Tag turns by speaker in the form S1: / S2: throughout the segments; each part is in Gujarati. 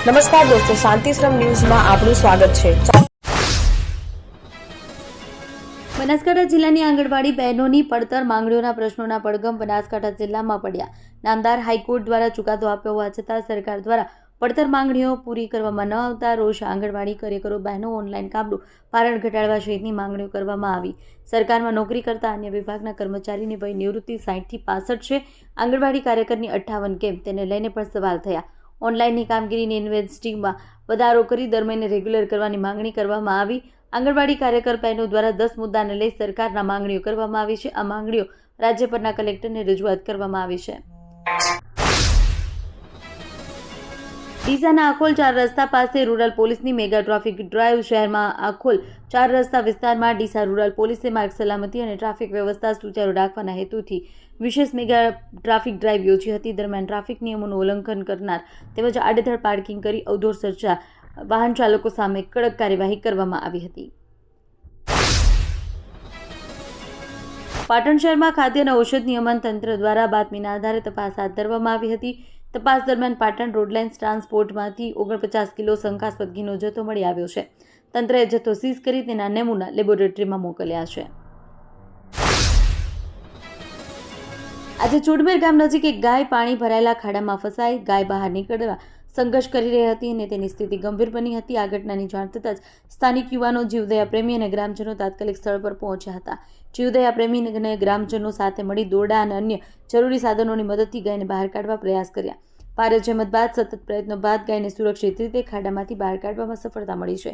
S1: નમસ્કાર દોસ્તો, શાંતિશ્રમ ન્યૂઝમાં આપનું સ્વાગત છે।
S2: બનાસકાંઠા જિલ્લાની આંગણવાડી બહેનોની પડતર માંગણીઓના પ્રશ્નોના પડઘમ બનાસકાંઠા જિલ્લામાં પડ્યા। નામદાર હાઈકોર્ટ દ્વારા ચુકાદો આપ્યો હોવા છતાં સરકાર દ્વારા પડતર માંગણીઓ પૂરી કરવામાં ન આવતા રોષ આંગણવાડી કાર્યકરો બહેનો ઓનલાઈન કામનું ભારણ ઘટાડવા સહિતની માંગણીઓ કરવામાં આવી। સરકારમાં નોકરી કરતા અન્ય વિભાગના કર્મચારીની વય નિવૃત્તિ 60 થી 65 છે। આંગણવાડી કાર્યકરની 58 કેમ તેને લઈને પણ સવાલ થયા। ઓનલાઈનની કામગીરીની ઇન્વેસ્ટિંગમાં વધારો કરી દર મહિને રેગ્યુલર કરવાની માંગણી કરવામાં આવી। આંગણવાડી કાર્યકર બહેનો દ્વારા 10 મુદ્દાને લઈ સરકારના માંગણીઓ કરવામાં આવી છે। આ માંગણીઓ રાજ્ય પરના કલેક્ટરને રજૂઆત કરવામાં આવી છે। ડીસાના આખોલ 4 રસ્તા પાસે રૂરલ પોલીસની મેગા ટ્રાફિક ડ્રાઈવ। શહેરમાં આખોલ 4 રસ્તા વિસ્તારમાં ડીસા રૂરલ પોલીસે માર્ગ સલામતી અને ટ્રાફિક વ્યવસ્થા સુચારુ રાખવાના હેતુથી વિશેષ મેગા ટ્રાફિક ડ્રાઈવ યોજી હતી। દરમિયાન ટ્રાફિક નિયમોનું ઉલ્લંઘન કરનાર તેમજ આડેધડ પાર્કિંગ કરી અવરોધ સર્જતા વાહન ચાલકો સામે કડક કાર્યવાહી કરવામાં આવી હતી। પાટણ શહેરમાં ખાદ્ય અને ઔષધ નિયમન તંત્ર દ્વારા બાતમીના આધારે તપાસ હાથ ધરવામાં આવી હતી। તપાસ દરમિયાન પાટણ રોડલાઇન્સ ટ્રાન્સપોર્ટમાંથી 49 કિલો શંકાસ્પદ ઘીનો જથ્થો મળી આવ્યો છે। તંત્રએ જથ્થો સીઝ કરી તેના નમૂના લેબોરેટરીમાં મોકલ્યા છે। આજે ચુડમેર ગામ નજીક એક ગાય પાણી ભરાયેલા ખાડામાં ફસાઈ ગાય બહાર નીકળવા સંઘર્ષ કરી રહી હતી અને તેની સ્થિતિ ગંભીર બની હતી। આ ઘટનાની જાણ થતાં જ સ્થાનિક યુવાનો, જીવદયા પ્રેમી અને ગ્રામજનો તાત્કાલિક સ્થળ પર પહોંચ્યા હતા। જીવદયા પ્રેમી અને ગ્રામજનો સાથે મળી દોરડા અને અન્ય જરૂરી સાધનોની મદદથી ગાયને બહાર કાઢવા પ્રયાસ કર્યા। ભારે જહેમત બાદ સતત પ્રયત્નો બાદ ગાયને સુરક્ષિત રીતે ખાડામાંથી બહાર કાઢવામાં સફળતા મળી છે।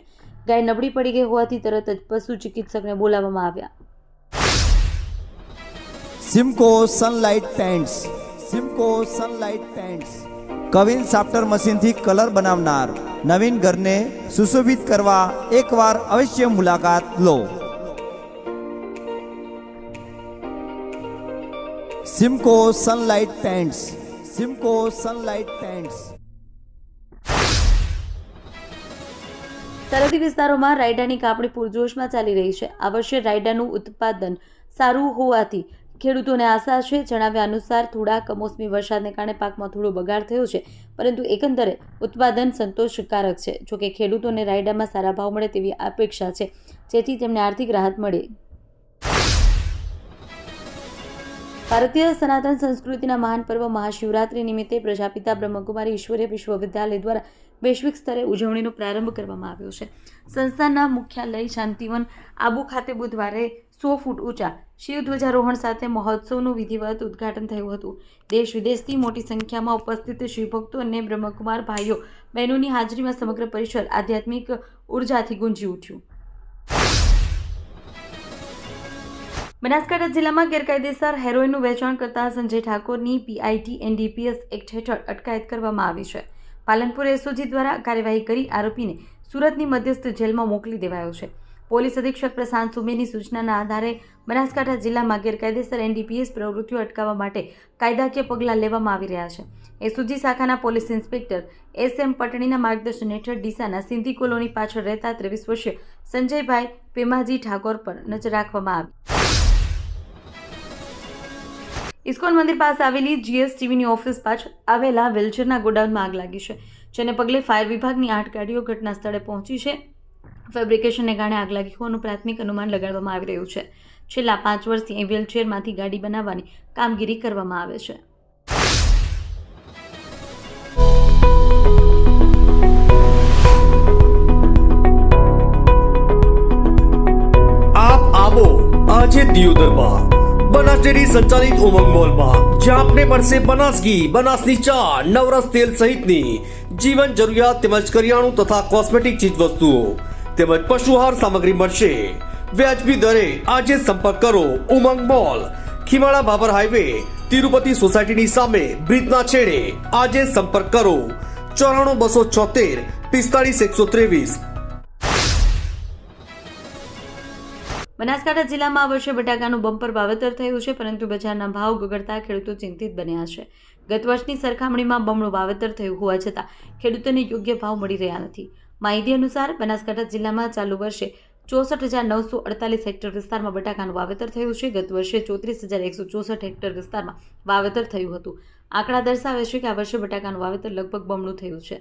S2: ગાય નબળી પડી ગઈ હોવાથી તરત જ પશુ ચિકિત્સકને બોલાવવામાં આવ્યા।
S3: Simco sunlight paints. Simco sunlight paints કવિન સાફ્ટર મશીનથી કલર બનાવનાર નવીન ઘરને સુશોભિત કરવા એકવાર અવશ્ય મુલાકાત લો। Simco sunlight paints. Simco sunlight paints.
S2: સરહદી વિસ્તારોમાં રાયડાની કાપણી પૂરજોશમાં ચાલી રહી છે। આ વર્ષે રાયડાનું ઉત્પાદન સારું હોવાથી ખેડૂતોને આશા છે। જણાવ્યા અનુસાર થોડા કમોસમી વરસાદને કારણે પાકમાં થોડો બગાડ થયો છે, પરંતુ એકંદરે ઉત્પાદન સંતોષકારક છે। જોકે ખેડૂતોને રાયડામાં સારા ભાવ મળે તેવી અપેક્ષા છે, જેથી તેમને આર્થિક રાહત મળે। ભારતીય સનાતન સંસ્કૃતિના મહાન પર્વ મહાશિવરાત્રી નિમિત્તે પ્રજાપિતા બ્રહ્મકુમારી ઈશ્વરીય વિશ્વવિદ્યાલય દ્વારા વૈશ્વિક સ્તરે ઉજવણીનો પ્રારંભ કરવામાં આવ્યો છે। સંસ્થાના મુખ્યાલય શાંતિવન આબુ ખાતે બુધવારે 100 ફૂટ ઊંચા શિવ ધ્વજારોહણ સાથે મહોત્સવનું વિધિવત ઉદ્ઘાટન થયું હતું। દેશ વિદેશથી મોટી સંખ્યામાં ઉપસ્થિત શિવભક્તો અને બ્રહ્મકુમાર ભાઈઓ બહેનોની હાજરીમાં સમગ્ર પરિસર આધ્યાત્મિક ઉર્જાથી ગુંજી ઉઠ્યું। બનાસકાંઠા જિલ્લામાં ગેરકાયદેસર હેરોઇનનું વેચાણ કરતા સંજય ઠાકોરની PIT NDPS એક્ટ હેઠળ અટકાયત કરવામાં આવી છે। પાલનપુર એસઓજી દ્વારા કાર્યવાહી કરી આરોપીને સુરતની મધ્યસ્થ જેલમાં મોકલી દેવાયો છે। પોલીસ અધિક્ષક પ્રશાંત સુમેરની સૂચનાના આધારે બનાસકાંઠા જિલ્લામાં ગેરકાયદેસર NDPS પ્રવૃત્તિઓ અટકાવવા માટે કાયદાકીય પગલાં લેવામાં આવી રહ્યા છે। એસઓજી શાખાના પોલીસ ઇન્સ્પેક્ટર SM પટણીના માર્ગદર્શન હેઠળ ડીસાના સિંધી કોલોની પાછળ રહેતા 23 વર્ષીય સંજયભાઈ પેમાજી ઠાકોર પર નજર રાખવામાં આવી। ઇસ્કોન મંદિર પાસે આવેલી GSTVની ઓફિસ પાછળ આવેલા વ્હીલચેરના ગોડાઉનમાં આગ લાગી છે, જેને પગલે ફાયર વિભાગની 8 ગાડીઓ ઘટના સ્થળે પહોંચી છે। ફેબ્રિકેશનને કારણે આગ લાગી હોવાનું પ્રાથમિક અનુમાન લગાડવામાં આવી રહ્યું છે। છેલ્લા 5 વર્ષથી અહીં વ્હીલચેરમાંથી ગાડી બનાવવાની કામગીરી કરવામાં આવે છે।
S4: આપ આવો આજે દિયોદરમાં બનાસ ડેરી સંચાલિત ઉમંગ મોલમાં, જ્યાં આપને મળશે બનાસ ઘી, બનાસની ચા, નવરસ તેલ સહિતની જીવન જરૂરિયાત તેમજ કરિયાણું તથા કોસ્મેટિક ચીજ વસ્તુઓ તેમજ પશુઆહાર સામગ્રી મળશે વ્યાજબી દરે। આજે સંપર્ક કરો ઉમંગ મોલ, ખીમાળા બાબર હાઈવે, તિરુપતિ સોસાયટીની સામે, બ્રિજના છેડે। આજે સંપર્ક કરો 94 276 45 123।
S2: બનાસકાંઠા જિલ્લામાં આ વર્ષે બટાકાનું બમ્પર વાવેતર થયું છે, પરંતુ બજારના ભાવ ગગડતા ખેડૂતો ચિંતિત બન્યા છે। ગત વર્ષની સરખામણીમાં બમણું વાવેતર થયું હોવા છતાં ખેડૂતોને યોગ્ય ભાવ મળી રહ્યા નથી। માહિતી અનુસાર બનાસકાંઠા જિલ્લામાં ચાલુ વર્ષે 64,948 હેક્ટર વિસ્તારમાં બટાકાનું વાવેતર થયું છે। ગત વર્ષે 34,164 હેક્ટર વિસ્તારમાં વાવેતર થયું હતું। આંકડા દર્શાવે છે કે આ વર્ષે બટાકાનું વાવેતર લગભગ બમણું થયું છે।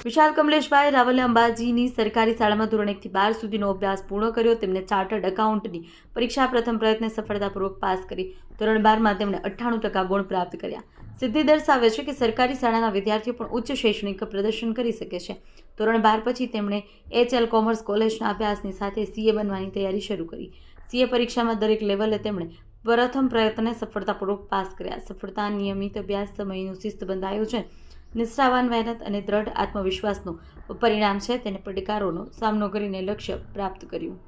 S2: વિશાલ કમલેશભાઈ રાવલે અંબાજીની સરકારી શાળામાં ધોરણ 1 થી 12 સુધીનો અભ્યાસ પૂર્ણ કર્યો. તેમણે ચાર્ટર્ડ એકાઉન્ટની પરીક્ષા પ્રથમ પ્રયત્ને સફળતાપૂર્વક પાસ કરી. ધોરણ 12માં તેમણે 98% ગુણ પ્રાપ્ત કર્યા. સિદ્ધિ દર્શાવે છે કે સરકારી શાળાના વિદ્યાર્થીઓ પણ ઉચ્ચ શૈક્ષણિક પ્રદર્શન કરી શકે છે. ધોરણ 12 પછી તેમણે HL કોમર્સ કોલેજના અભ્યાસની સાથે CA બનવાની તૈયારી શરૂ કરી. CA પરીક્ષામાં દરેક લેવલે તેમણે પ્રથમ પ્રયત્ને સફળતાપૂર્વક પાસ કર્યા. સફળતા, નિયમિત અભ્યાસ, સમયનું શિસ્તબદ્ધ આયોજન, નિષ્ઠાવાન મહેનત અને દ્રઢ આત્મવિશ્વાસનું પરિણામ છે. તેને પડકારોનો સામનો કરીને લક્ષ્ય પ્રાપ્ત કર્યું.